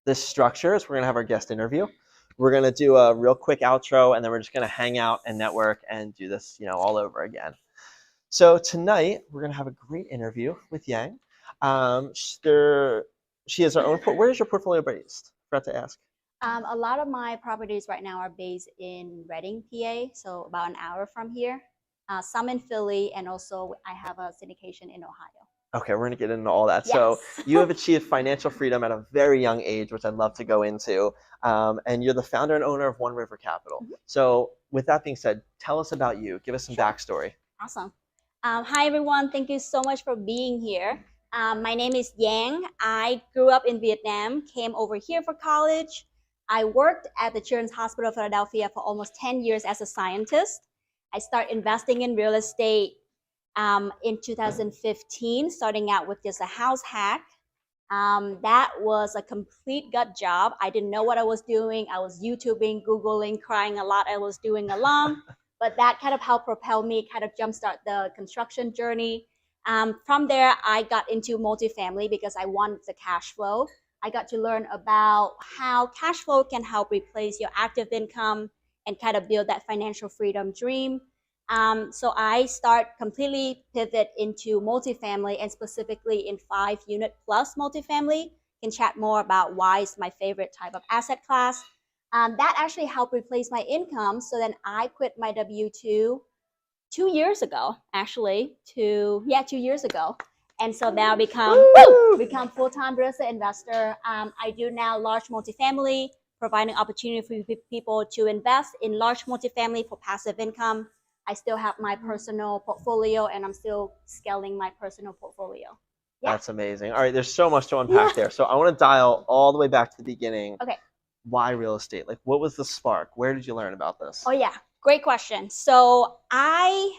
this structure is we're going to have our guest interview. We're going to do a real quick outro, and then we're just going to hang out and network and do this, all over again. So tonight, we're going to have a great interview with Yang. She has her own, where is your portfolio based? Forgot to ask. A lot of my properties right now are based in Reading, PA, so about an hour from here. Some in Philly, and also I have a syndication in Ohio. Okay, we're going to get into all that. Yes. So you have achieved financial freedom at a very young age, which I'd love to go into. And you're the founder and owner of One River Capital. Mm-hmm. So with that being said, tell us about you. Give us some backstory. Awesome. Hi, everyone. Thank you so much for being here. My name is Yang. I grew up in Vietnam, came over here for college. I worked at the Children's Hospital of Philadelphia for almost 10 years as a scientist. I started investing in real estate in 2015, starting out with just a house hack. That was a complete gut job. I didn't know what I was doing. I was YouTubing, Googling, crying a lot. I was doing along, but that kind of helped propel me, kind of jumpstart the construction journey. From there, I got into multifamily because I wanted the cash flow. I got to learn about how cash flow can help replace your active income and kind of build that financial freedom dream. So I start completely pivot into multifamily, and specifically in 5-unit plus multifamily. Can chat more about why it's my favorite type of asset class. That actually helped replace my income. So then I quit my W-2 2 years ago, actually. 2 years ago. And so now become full-time real estate investor. I do now large multifamily, providing opportunity for people to invest in large multifamily for passive income. I still have my personal portfolio, and I'm still scaling my personal portfolio. Yeah. That's amazing. All right, there's so much to unpack there. So I want to dial all the way back to the beginning. Okay. Why real estate? Like, what was the spark? Where did you learn about this? Oh, yeah. Great question. So I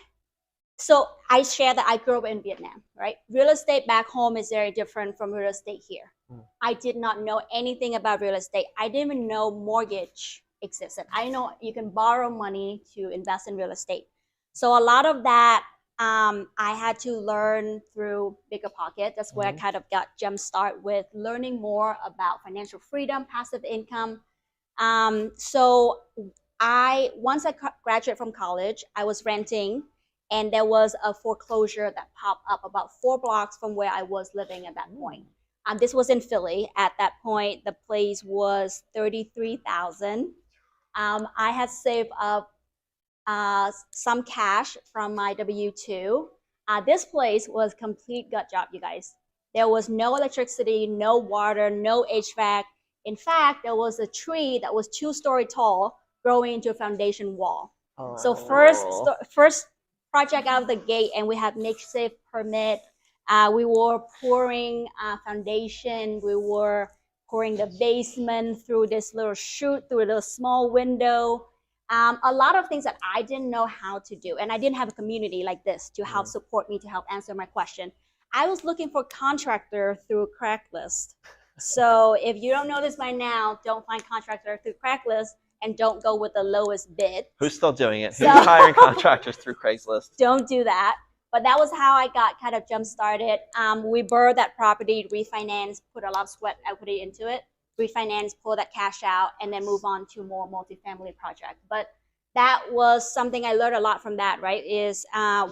share that I grew up in Vietnam, right? Real estate back home is very different from real estate here. I did not know anything about real estate. I didn't even know mortgage existed. I know you can borrow money to invest in real estate. So a lot of that I had to learn through BiggerPockets. That's where I kind of got jump start with learning more about financial freedom, passive income. So once I graduated from college, I was renting, and there was a foreclosure that popped up about 4 blocks from where I was living at that point. This was in Philly. At that point, the place was $33,000. I had saved up some cash from my W-2. This place was complete gut job, you guys. There was no electricity, no water, no HVAC. In fact, there was a tree that was 2-story tall growing into a foundation wall. So first project out of the gate, and we had makeshift permit. We were pouring foundation. We were pouring the basement through this little chute, through a little small window. A lot of things that I didn't know how to do. And I didn't have a community like this to help support me, to help answer my question. I was looking for contractor through Craigslist. So if you don't know this by now, don't find contractor through Craigslist, and don't go with the lowest bid. Who's still doing it? Who's hiring contractors through Craigslist? Don't do that. But that was how I got kind of jump started. We borrowed that property, refinanced, put a lot of sweat equity into it, refinance, pull that cash out, and then move on to more multifamily project. But that was something I learned a lot from that, right? Is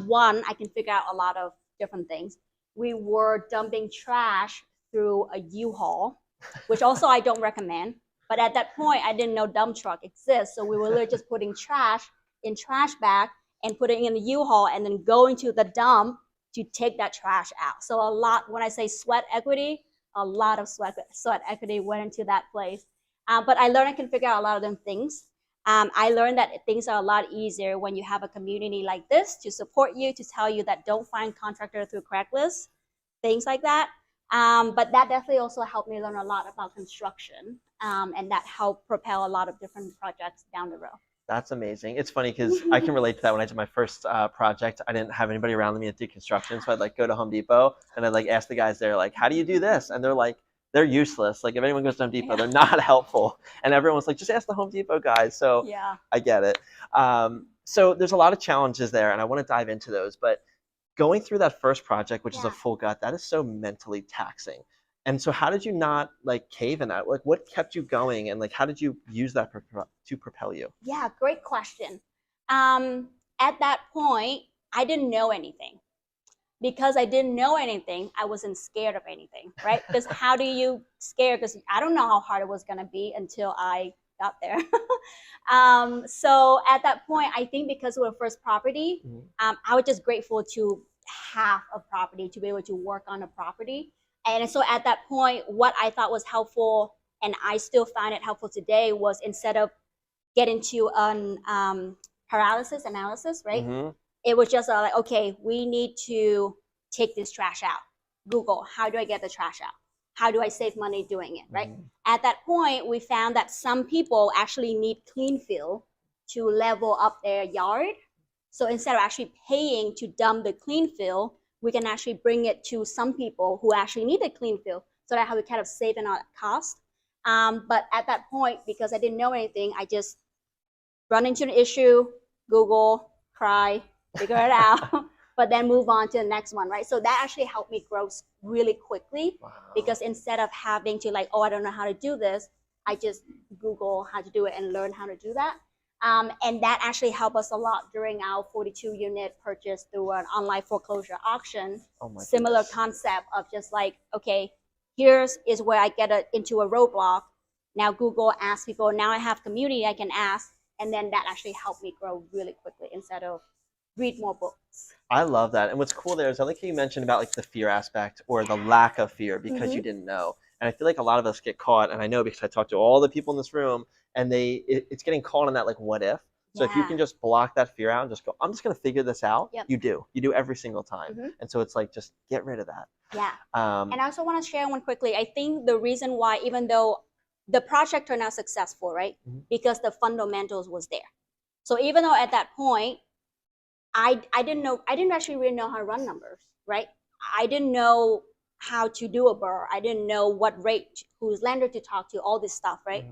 one, I can figure out a lot of different things. We were dumping trash through a U-Haul, which also I don't recommend. But at that point, I didn't know dump truck exists. So we were literally just putting trash in trash bag and putting it in the U-Haul, and then going to the dump to take that trash out. So a lot, when I say sweat equity, a lot of sweat equity went into that place. But I learned I can figure out a lot of them things. I learned that things are a lot easier when you have a community like this to support you, to tell you that don't find contractor through Craigslist, things like that. But that definitely also helped me learn a lot about construction, and that helped propel a lot of different projects down the road. That's amazing. It's funny because I can relate to that. When I did my first project, I didn't have anybody around me that did construction. So I'd like go to Home Depot and I'd like ask the guys there, like, how do you do this? And they're like, they're useless. Like if anyone goes to Home Depot, they're not helpful. And everyone was like, just ask the Home Depot guys. So yeah, I get it. So there's a lot of challenges there, and I want to dive into those. But going through that first project, which is a full gut, that is so mentally taxing. And so how did you not like cave in that? Like what kept you going and like how did you use that to propel you? Yeah, great question. At that point, I didn't know anything. Because I didn't know anything, I wasn't scared of anything, right? Because how do you scare? Because I don't know how hard it was gonna be until I got there. So at that point, I think because we were first property, I was just grateful to have a property, to be able to work on a property. And so at that point, what I thought was helpful, and I still find it helpful today, was instead of getting to an paralysis analysis, right? Mm-hmm. It was just like, okay, we need to take this trash out. Google, how do I get the trash out? How do I save money doing it, right? At that point, we found that some people actually need clean fill to level up their yard. So instead of actually paying to dump the clean fill, we can actually bring it to some people who actually need the clean fill. So that's how we kind of save on cost. But at that point, because I didn't know anything, I just run into an issue, Google, cry, figure it out, but then move on to the next one, right? So that actually helped me grow really quickly. Wow. Because instead of having to like, oh, I don't know how to do this, I just Google how to do it and learn how to do that. And that actually helped us a lot during our 42 unit purchase through an online foreclosure auction. Oh my Similar goodness. Concept of just like, okay, here's is where I get into a roadblock. Now Google asks people, now I have community I can ask, and then that actually helped me grow really quickly instead of read more books. I love that. And what's cool there is I like how you mentioned about like the fear aspect or the lack of fear because you didn't know. And I feel like a lot of us get caught, and I know because I talked to all the people in this room, and it's getting caught on that like what if. So if you can just block that fear out and just go, I'm just going to figure this out, you do every single time. And so it's like, just get rid of that. Yeah. And I also want to share one quickly. I think the reason why, even though the project turned out successful, right? Because the fundamentals was there. So even though at that point, I didn't actually really know how to run numbers, right? I didn't know how to do a BRRRR. I didn't know what rate, whose lender to talk to, all this stuff, right?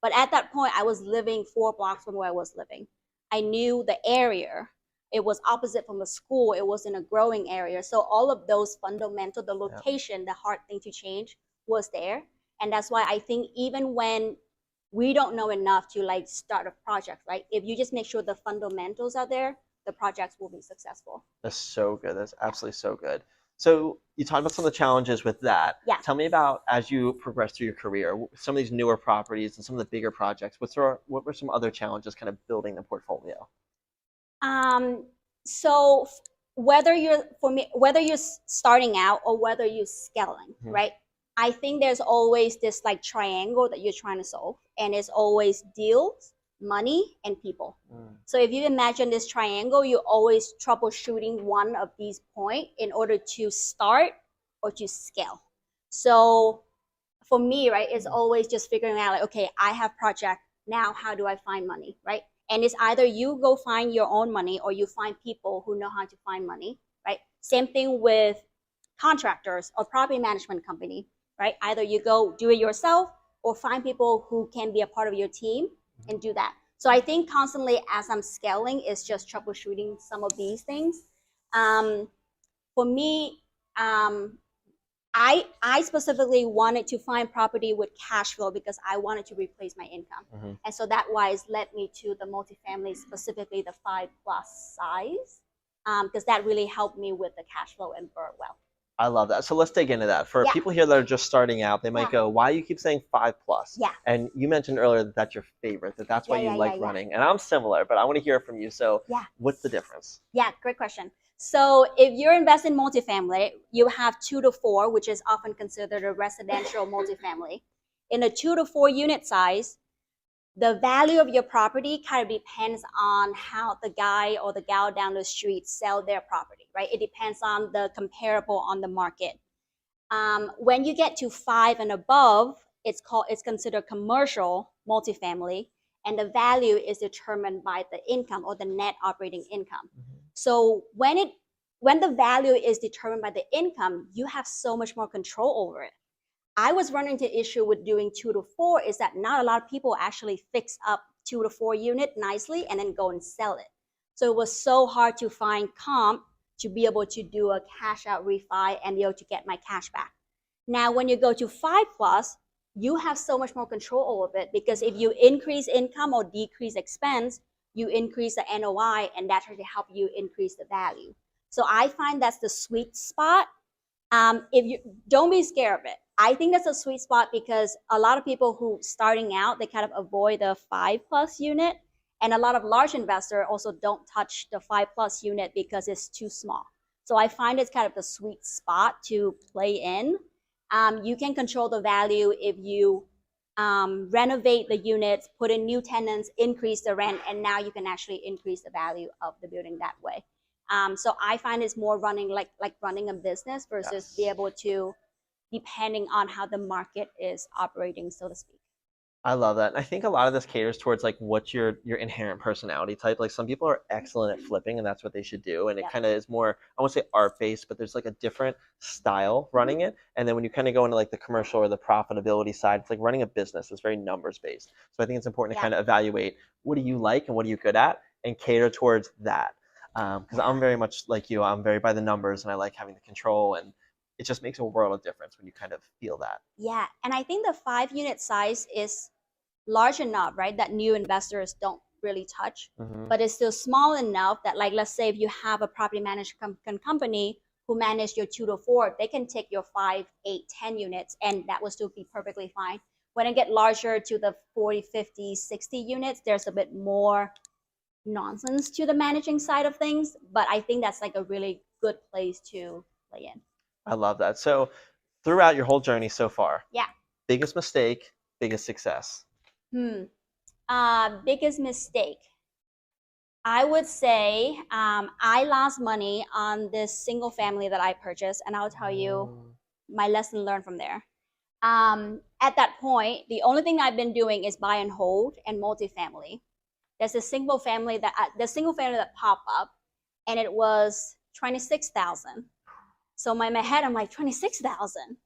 But at that point, I was living 4 blocks from where I was living. I knew the area. It was opposite from a school. It was in a growing area. So all of those fundamental, the location, the hard thing to change was there. And that's why I think even when we don't know enough to like start a project, right? If you just make sure the fundamentals are there, the projects will be successful. That's so good. That's absolutely so good. So you talked about some of the challenges with that. Yeah. Tell me about, as you progress through your career, some of these newer properties and some of the bigger projects, what were some other challenges kind of building the portfolio? So whether you're starting out or whether you're scaling, right? I think there's always this like triangle that you're trying to solve, and it's always deals, money, and people. So if you imagine this triangle, you're always troubleshooting one of these points in order to start or to scale. So for me, right, it's always just figuring out like, okay, I have project, now how do I find money, right? And it's either you go find your own money or you find people who know how to find money, right? Same thing with contractors or property management company, right? Either you go do it yourself or find people who can be a part of your team and do that. So I think constantly as I'm scaling, it's just troubleshooting some of these things. For me, I specifically wanted to find property with cash flow because I wanted to replace my income. And so that wise led me to the multifamily, specifically the 5+ size, because that really helped me with the cash flow and BRRRR well. I love that. So let's dig into that. For people here that are just starting out, they might go, why do you keep saying 5+? Yeah. And you mentioned earlier that that's your favorite, that's why you like running. And I'm similar, but I want to hear from you. So what's the difference? Yeah, great question. So if you're investing in multifamily, you have 2 to 4, which is often considered a residential multifamily. In a 2 to 4 unit size, the value of your property kind of depends on how the guy or the gal down the street sell their property, right? It depends on the comparable on the market. When you get to 5 and above, it's considered commercial multifamily, and the value is determined by the income or the net operating income. So when the value is determined by the income, you have so much more control over it. I was running into issue with doing 2 to 4 is that not a lot of people actually fix up 2 to 4 unit nicely and then go and sell it. So it was so hard to find comp to be able to do a cash out refi and be able to get my cash back. Now, when you go to 5+, you have so much more control over it because if you increase income or decrease expense, you increase the NOI, and that will help you increase the value. So I find that's the sweet spot. If you don't be scared of it, I think that's a sweet spot because a lot of people who starting out they kind of avoid the 5+ unit, and a lot of large investors also don't touch the 5+ unit because it's too small. So I find it's kind of the sweet spot to play in. You can control the value if you renovate the units, put in new tenants, increase the rent, and now you can actually increase the value of the building that way. So I find it's more running like running a business versus be able to, depending on how the market is operating, so to speak. I love that. And I think a lot of this caters towards like what's your inherent personality type. Like some people are excellent at flipping and that's what they should do. And it Yeah. kind of is more, I won't say art based, but there's like a different style running it. And then when you kind of go into like the commercial or the profitability side, it's like running a business. It's very numbers based. So I think it's important to Yeah. kind of evaluate what do you like and what are you good at and cater towards that. Because I'm very much like you. I'm very by the numbers and I like having the control, and it just makes a world of difference when you kind of feel that. Yeah, and I think the 5 unit size is large enough, right, that new investors don't really touch, but it's still small enough that, like, let's say if you have a property management company who manage your 2 to 4, they can take your 5, 8, 10 units, and that will still be perfectly fine. When it get larger to the 40, 50, 60 units, there's a bit more nonsense to the managing side of things, but I think that's like a really good place to play in. I love that. So throughout your whole journey so far, Yeah. biggest mistake, biggest success. Biggest mistake. I would say I lost money on this single family that I purchased, and I'll tell you my lesson learned from there. At that point, the only thing I've been doing is buy and hold and multifamily. There's a single family that popped up, and it was 26,000. So in my head, I'm like 26,000.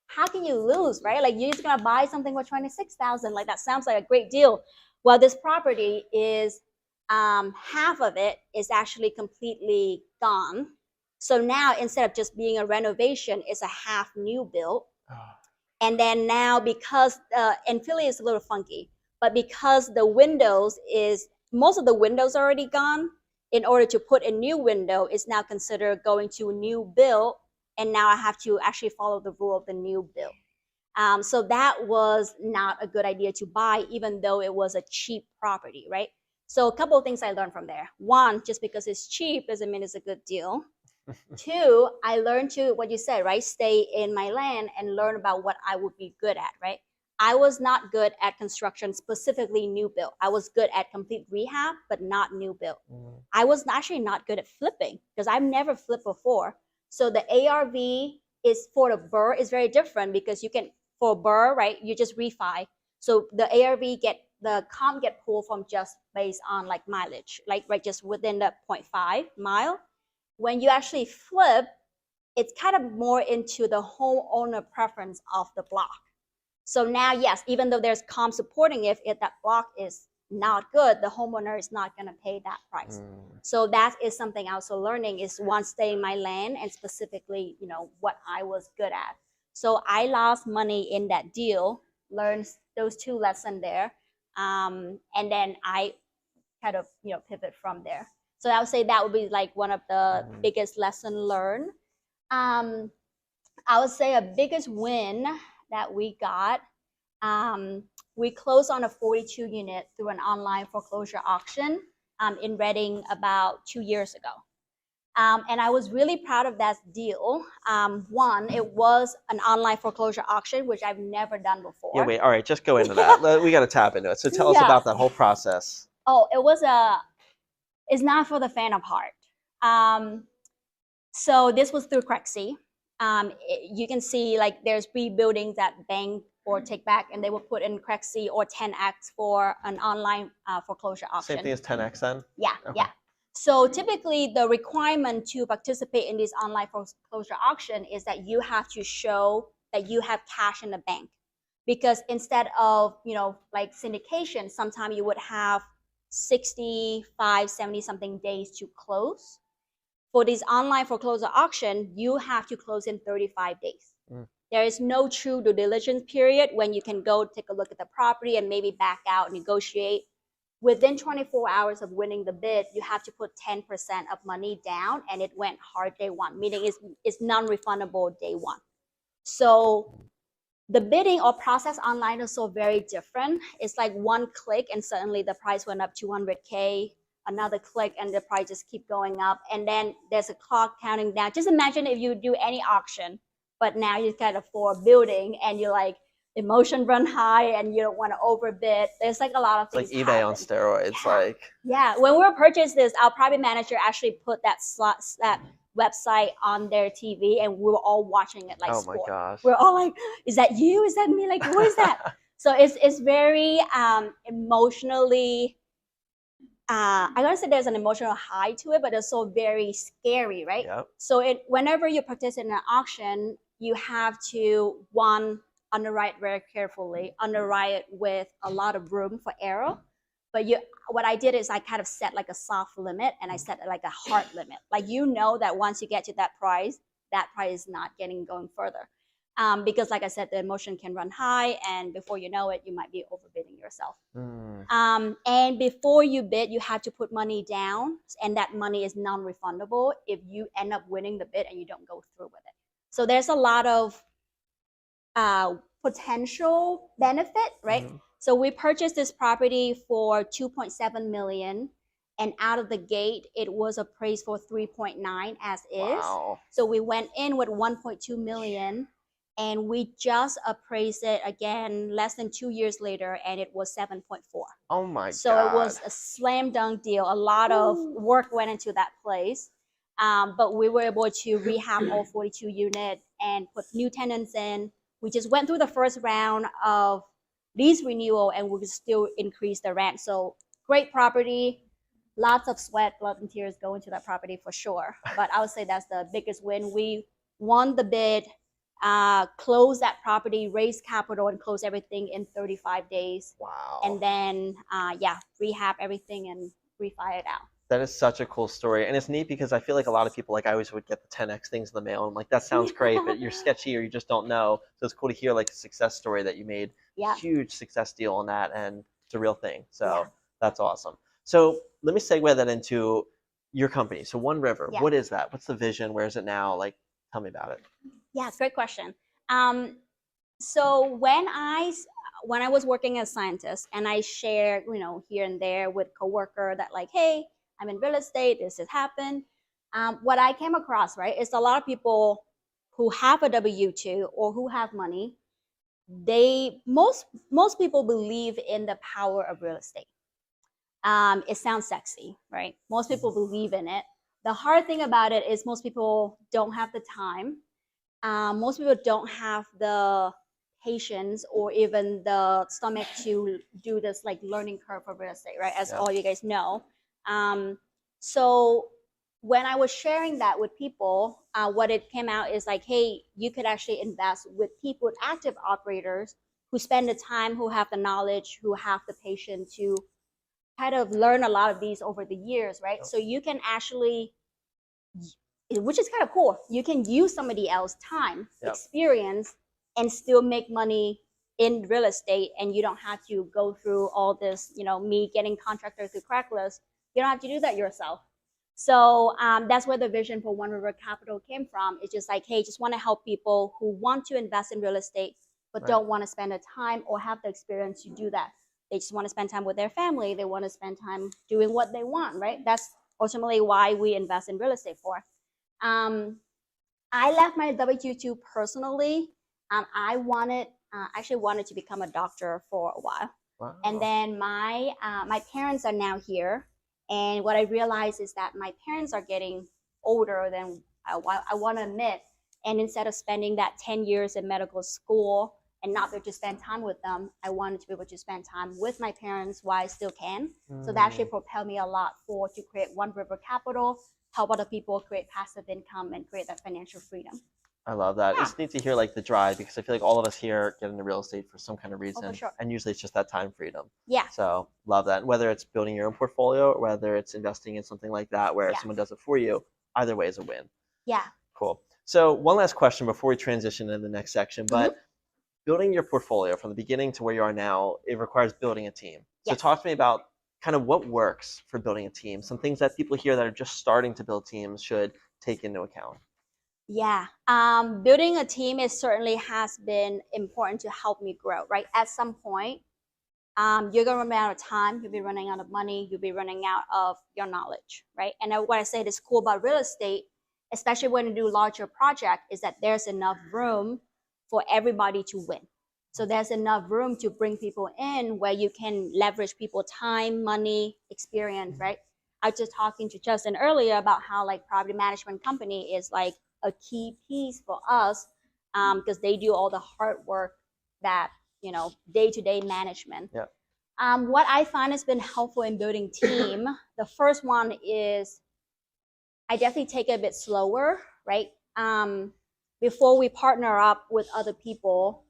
How can you lose, right? Like you're just gonna buy something for 26,000. Like that sounds like a great deal. Well, this property is half of it is actually completely gone. So now instead of just being a renovation, it's a half new build. And then now because and Philly is a little funky, but because the windows is most of the windows are already gone, in order to put a new window is now considered going to a new build, and now I have to actually follow the rule of the new build. So that was not a good idea to buy, even though it was a cheap property, right? So a couple of things I learned from there. One, just because it's cheap doesn't mean it's a good deal. Two, I learned to, what you said, right? Stay in my lane and learn about what I would be good at, right? I was not good at construction, specifically new build. I was good at complete rehab, but not new build. I was actually not good at flipping because I've never flipped before. So the ARV is for the BRRRR is very different because you can, for BRRRR, right, you just refi. So the ARV the comp get pulled from just based on like mileage, like right just within the 0.5 mile. When you actually flip, it's kind of more into the homeowner preference of the block. So now, yes, even though there's comp supporting it, if that block is not good, the homeowner is not going to pay that price. So that is something I also learning is one, stay in my lane and specifically, what I was good at. So I lost money in that deal, learned those 2 lessons there. And then I kind of, pivot from there. So I would say that would be like one of the biggest lesson learned. I would say a biggest win that we got. We closed on a 42 unit through an online foreclosure auction in Reading about 2 years ago. And I was really proud of that deal. One, it was an online foreclosure auction, which I've never done before. Yeah, wait, all right, just go into that. We got to tap into it. So tell us about that whole process. Oh, it's not for the fan of heart. So this was through Crexy. You can see like there's rebuildings that bank or take back, and they will put in Crexy or 10X for an online foreclosure auction. Same thing as 10X then? Yeah, okay. Yeah. So typically the requirement to participate in this online foreclosure auction is that you have to show that you have cash in the bank. Because instead of, like syndication, sometimes you would have 65, 70 something days to close. For these online foreclosure auction, you have to close in 35 days. There is no true due diligence period when you can go take a look at the property and maybe back out, negotiate. Within 24 hours of winning the bid, you have to put 10% of money down, and it went hard day one, meaning it's non-refundable day one. So the bidding or process online is so very different. It's like one click and suddenly the price went up 200K, another click and the price just keep going up. And then there's a clock counting down. Just imagine if you do any auction, but now you got it for a building and you're like, emotion run high and you don't want to overbid. There's like a lot of things. It's like eBay on steroids. Yeah. Yeah. When we purchased this, our private manager actually put that website on their TV and we were all watching it like sport. Oh my gosh. We're all like, is that you? Is that me? Like, who is that? So it's very emotionally, I gotta say there's an emotional high to it, but it's so very scary, right? Yep. So whenever you participate in an auction, you have to, one, underwrite very carefully, underwrite with a lot of room for error. But what I did is I kind of set like a soft limit and I set like a hard limit. Like, you know that once you get to that price is not going further. Because like I said, the emotion can run high and before you know it, you might be overbidding yourself. And before you bid, you have to put money down and that money is non-refundable if you end up winning the bid and you don't go through with it. So there's a lot of potential benefit, right? So we purchased this property for $2.7 million, and out of the gate, it was appraised for 3.9 as is. Wow. So we went in with 1.2 million, and we just appraised it again less than 2 years later, and it was 7.4. Oh my God. So it was a slam dunk deal. A lot of work went into that place. But we were able to rehab all 42 units and put new tenants in. We just went through the first round of lease renewal and we still increase the rent. So great property, lots of sweat, blood, and tears go into that property for sure. But I would say that's the biggest win. We won the bid, closed that property, raised capital, and closed everything in 35 days. Wow. And then, rehab everything and refi it out. That is such a cool story. And it's neat because I feel like a lot of people, like I always would get the 10X things in the mail. I'm like, that sounds great, but you're sketchy or you just don't know. So it's cool to hear like a success story that you made. Yeah. Huge success deal on that. And it's a real thing. So that's awesome. So let me segue that into your company. So One River, what is that? What's the vision? Where is it now? Like, tell me about it. Yeah, great question. So when I was working as a scientist and I shared, here and there with coworker that like, hey, I'm in real estate, this has happened. What I came across, right, is a lot of people who have a W-2 or who have money, most people believe in the power of real estate. It sounds sexy, right? Most people believe in it. The hard thing about it is most people don't have the time. Most people don't have the patience or even the stomach to do this like learning curve for real estate, right? As all you guys know. So when I was sharing that with people, what it came out is like, hey, you could actually invest with people, with active operators who spend the time, who have the knowledge, who have the patience to kind of learn a lot of these over the years, right? So you can actually, which is kind of cool, you can use somebody else's time, experience, and still make money in real estate, and you don't have to go through all this, me getting contractors through Craigslist. You don't have to do that yourself. So that's where the vision for One River Capital came from. It's just like, hey, just want to help people who want to invest in real estate, but don't want to spend the time or have the experience to do that. They just want to spend time with their family. They want to spend time doing what they want, right? That's ultimately why we invest in real estate for. I left my W-2 personally. I actually wanted to become a doctor for a while. Wow. And then my parents are now here. And what I realized is that my parents are getting older than I want to admit. And instead of spending that 10 years in medical school and not be able to spend time with them, I wanted to be able to spend time with my parents while I still can. So that actually propelled me a lot to create One River Capital, help other people create passive income and create that financial freedom. I love that. It's neat to hear like the drive, because I feel like all of us here get into real estate for some kind of reason. For sure. And usually it's just that time freedom. Yeah. So love that. Whether it's building your own portfolio or whether it's investing in something like that where someone does it for you, either way is a win. Yeah. Cool. So one last question before we transition into the next section, but building your portfolio from the beginning to where you are now, it requires building a team. So talk to me about kind of what works for building a team, some things that people here that are just starting to build teams should take into account. Yeah, building a team is certainly has been important to help me grow, right? At some point, you're gonna run out of time, you'll be running out of money, you'll be running out of your knowledge, right? And what I said is cool about real estate, especially when you do larger project, is that there's enough room for everybody to win. So there's enough room to bring people in where you can leverage people time, money, experience, right? I was just talking to Justin earlier about how like property management company is like a key piece for us because they do all the hard work that, you know, day-to-day management. Yeah. What I find has been helpful in building team, the first one is I definitely take it a bit slower, right? Before we partner up with other people,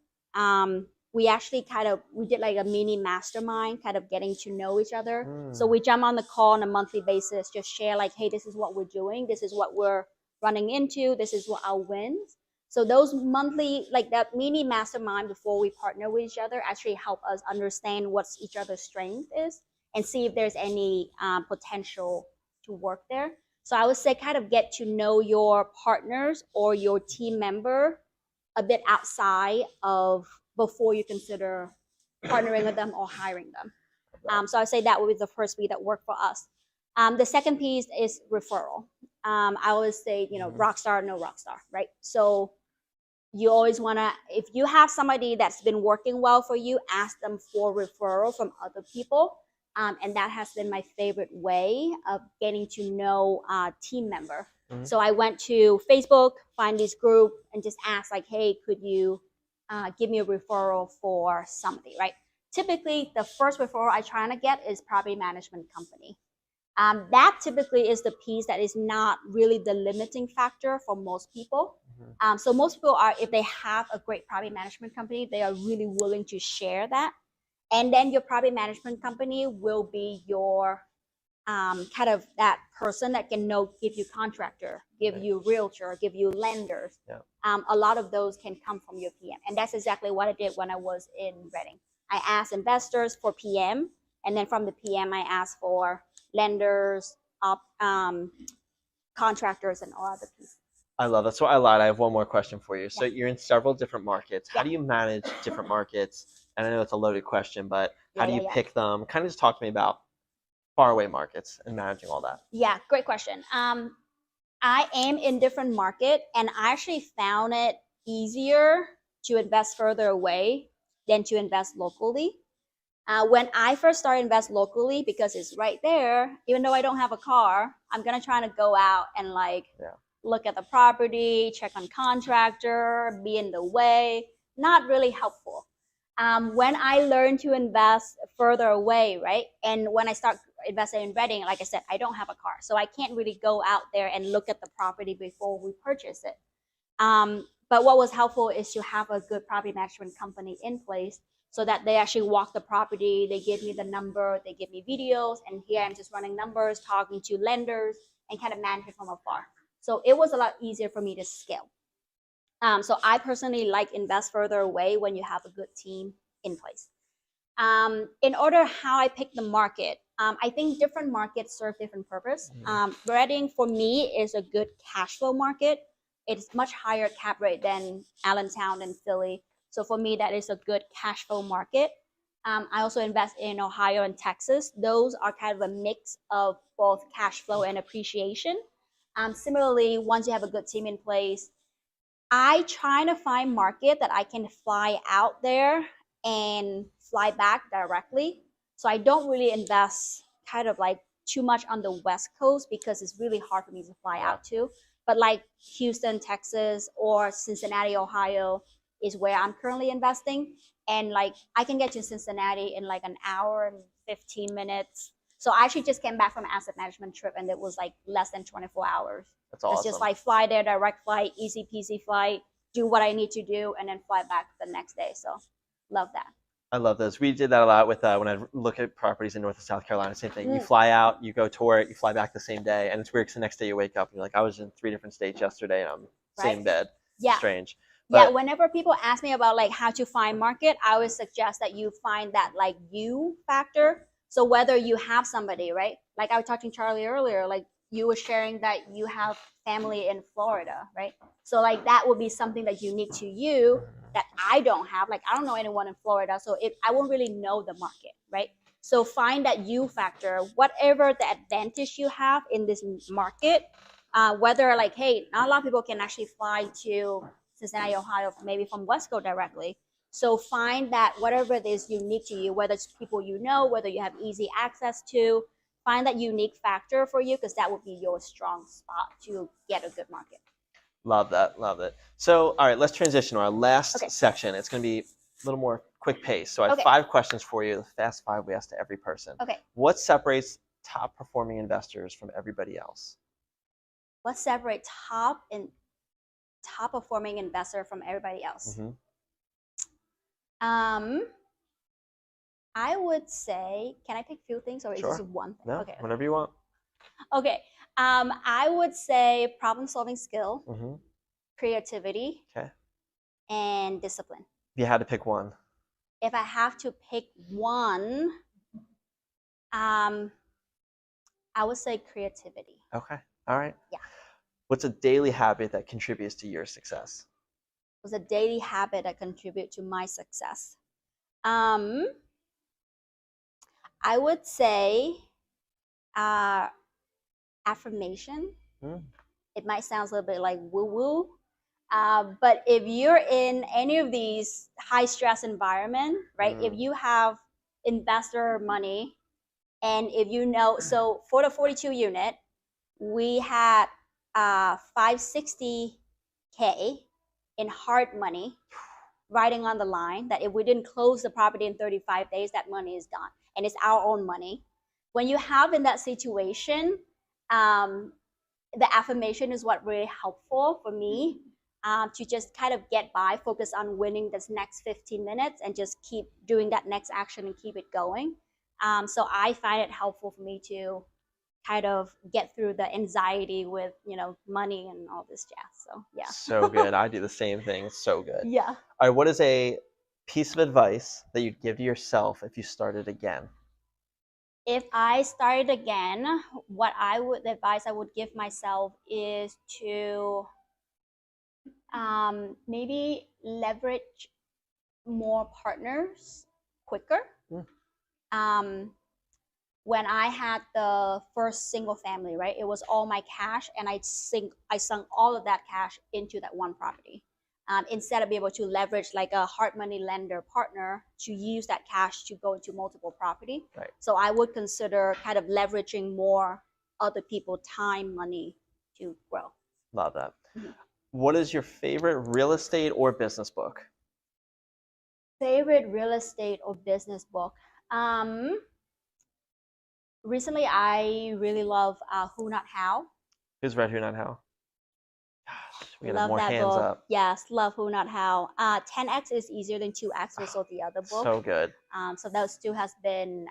we actually we did like a mini mastermind, kind of getting to know each other. So we jump on the call on a monthly basis, just share like, hey, this is what we're doing, this is what we're running into, this is what our wins. So those monthly, like that mini mastermind before we partner with each other actually help us understand what each other's strength is and see if there's any potential to work there. So I would say kind of get to know your partners or your team member a bit outside of before you consider partnering with them or hiring them. So I would say that would be the first piece that worked for us. The second piece is referral. I always say, you know, rock star, no rock star, right? So you always want to, if you have somebody that's been working well for you, ask them for referral from other people. And that has been my favorite way of getting to know a team member. So I went to Facebook, find this group, and just ask like, hey, could you give me a referral for somebody, right? Typically, the first referral I try to get is property management company. That typically is the piece that is not really the limiting factor for most people. So most people are, if they have a great property management company, they are really willing to share that. And then your property management company will be your kind of that person that can give you contractor, give you realtor, give you lenders. A lot of those can come from your PM. And that's exactly what I did when I was in Reading. I asked investors for PM, and then from the PM, I asked for lenders, contractors, and all other pieces. I love that. So I lied. I have one more question for you. So you're in several different markets. How do you manage different markets? And I know it's a loaded question, but how do you pick them? Kind of just talk to me about faraway markets and managing all that. Yeah, great question. I am in different market, and I actually found it easier to invest further away than to invest locally. When I first started invest locally, because it's right there, even though I don't have a car, I'm gonna try to go out and like look at the property, check on contractor, be in the way. Not really helpful. When I learned to invest further away, right? And when I start investing in Reading, like I said, I don't have a car. So I can't really go out there and look at the property before we purchase it. But what was helpful is to have a good property management company in place so that they actually walk the property, they give me the number, they give me videos, and here I'm just running numbers, talking to lenders, and kind of manage it from afar. So it was a lot easier for me to scale. So I personally like invest further away when you have a good team in place. In order how I pick the market, I think different markets serve different purpose. Reading for me is a good cash flow market. It's much higher cap rate than Allentown and Philly. So for me, that is a good cash flow market. I also invest in Ohio and Texas. Those are kind of a mix of both cash flow and appreciation. Similarly, once you have a good team in place, I try to find market that I can fly out there and fly back directly. So I don't really invest kind of like too much on the West Coast because it's really hard for me to fly out to. But like Houston, Texas, or Cincinnati, Ohio is where I'm currently investing. And like I can get to Cincinnati in like an hour and 15 minutes. So I actually just came back from an asset management trip and it was like less than 24 hours. That's awesome. It's just like fly there, direct flight, easy peasy flight, do what I need to do, and then fly back the next day. So love that. I love those. We did that a lot with when I look at properties in North and South Carolina. Same thing. You Mm, fly out, you go tour it, you fly back the same day, and it's weird because the next day you wake up and you're like, I was in 3 different states yesterday, and I'm right? same bed. Yeah. Strange. Yeah, But whenever people ask me about like how to find market, I always suggest that you find that like you factor. So whether you have somebody, right? Like I was talking to Charlie earlier, like you were sharing that you have family in Florida, right? So like that would be something that's unique to you that I don't have. Like I don't know anyone in Florida, so I won't really know the market, right? So find that you factor, whatever the advantage you have in this market, whether like, hey, not a lot of people can actually fly to Cincinnati, Ohio, maybe from West Coast directly. So find that whatever it is unique to you, whether it's people you know, whether you have easy access to, find that unique factor for you because that would be your strong spot to get a good market. love that. Love it. So, all right, let's transition to our last Okay. section. It's going to be a little more quick pace. So I have Okay. 5 questions for you, the fast 5 we ask to every person. Okay. What separates top performing investors from everybody else? What separates top performing investor from everybody else? Mm-hmm. I would say, can I pick a few things or is Sure. this one thing? No, Okay. whatever you want. Okay. I would say problem solving skill, Mm-hmm. creativity, Okay. and discipline. If you had to pick one. If I have to pick one, I would say creativity. Okay. All right. Yeah. What's a daily habit that contributes to your success? It was a daily habit that contribute to my success. I would say affirmation. Mm. It might sound a little bit like woo-woo, but if you're in any of these high stress environment, right? If you have investor money, and if you know, so for the 42 unit, we had 560K in hard money riding on the line that if we didn't close the property in 35 days, that money is gone. And it's our own money. When you have in that situation, the affirmation is what really helpful for me to just kind of get by, focus on winning this next 15 minutes and just keep doing that next action and keep it going. So I find it helpful for me to kind of get through the anxiety with, money and all this jazz. So yeah. So good. I do the same thing. It's so good. Yeah. All right. What is a piece of advice that you'd give to yourself if you started again? If I started again, the advice I would give myself is to maybe leverage more partners quicker. When I had the first single family, right, it was all my cash, and I sunk all of that cash into that one property. Instead of being able to leverage like a hard money lender partner to use that cash to go into multiple property. Right. So I would consider kind of leveraging more other people time, money to grow. Love that. Mhm. What is your favorite real estate or business book? Favorite real estate or business book? Recently, I really love Who Not How. Who's read Who Not How? Gosh, we gotta have Love more that hands book. up. Yes, love Who Not How. 10x is easier than 2x, also the other book. So good. So those two has been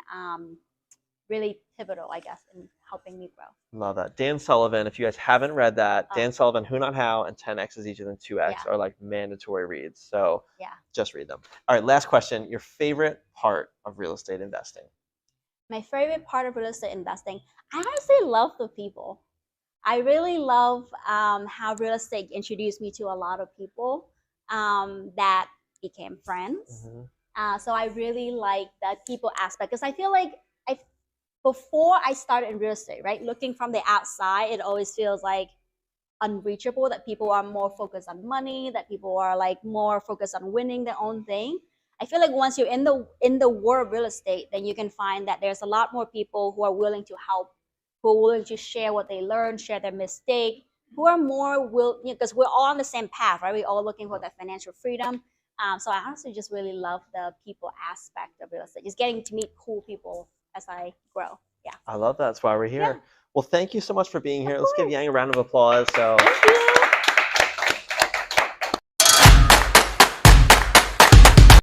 really pivotal, I guess, in helping me grow. Love that. Dan Sullivan, if you guys haven't read that, Oh. Dan Sullivan, Who Not How, and 10x is easier than 2x Yeah. are like mandatory reads. So Yeah. just read them. All right, last question. Your favorite part of real estate investing? My favorite part of real estate investing, I honestly love the people. I really love how real estate introduced me to a lot of people that became friends. Mm-hmm. So I really like the people aspect because I feel like before I started in real estate, right, looking from the outside, it always feels like unreachable, that people are more focused on money, that people are like more focused on winning their own thing. I feel like once you're in the world of real estate, then you can find that there's a lot more people who are willing to help, who are willing to share what they learned, share their mistake, who are more because we're all on the same path, right? We're all looking for that financial freedom. So I honestly just really love the people aspect of real estate, just getting to meet cool people as I grow. Yeah. I love that. That's why we're here. Yeah. Well, thank you so much for being here. Of Let's give course. Yang a round of applause. So Thank you.